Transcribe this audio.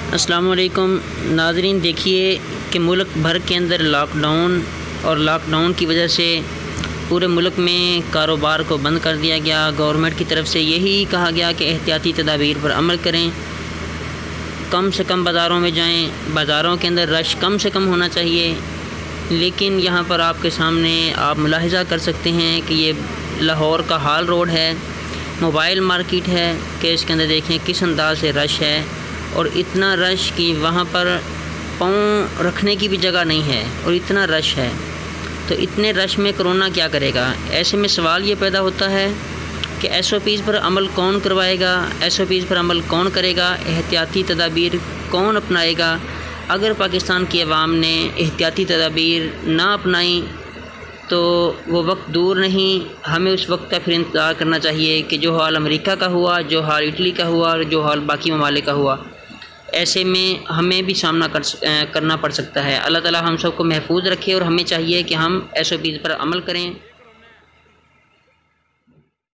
अस्सलाम वालेकुम नाज़रीन, देखिए कि मुल्क भर के अंदर लॉकडाउन की वजह से पूरे मुल्क में कारोबार को बंद कर दिया गया। गवर्नमेंट की तरफ से यही कहा गया कि एहतियाती तदाबीर पर अमल करें, कम से कम बाज़ारों में जाएं, बाज़ारों के अंदर रश कम से कम होना चाहिए। लेकिन यहाँ पर आपके सामने आप मुलाहिज़ा कर सकते हैं कि ये लाहौर का हाल रोड है, मोबाइल मार्केट है कि इसके अंदर देखें किस अंदाज से रश है, और इतना रश कि वहाँ पर पाँव रखने की भी जगह नहीं है और इतना रश है। तो इतने रश में कोरोना क्या करेगा? ऐसे में सवाल ये पैदा होता है कि SOPs पर अमल कौन करवाएगा, SOPs पर अमल कौन करेगा, एहतियाती तदाबीर कौन अपनाएगा। अगर पाकिस्तान की आवाम ने एहतियाती तदाबीर ना अपनाई तो वो वक्त दूर नहीं, हमें उस वक्त का फिर इंतज़ार करना चाहिए कि जो हाल अमेरिका का हुआ, जो हाल इटली का हुआ और जो हाल बाकी ममालिक का हुआ, ऐसे में हमें भी सामना करना पड़ सकता है। अल्लाह ताला हम सबको महफूज रखे और हमें चाहिए कि हम SOPs पर अमल करें।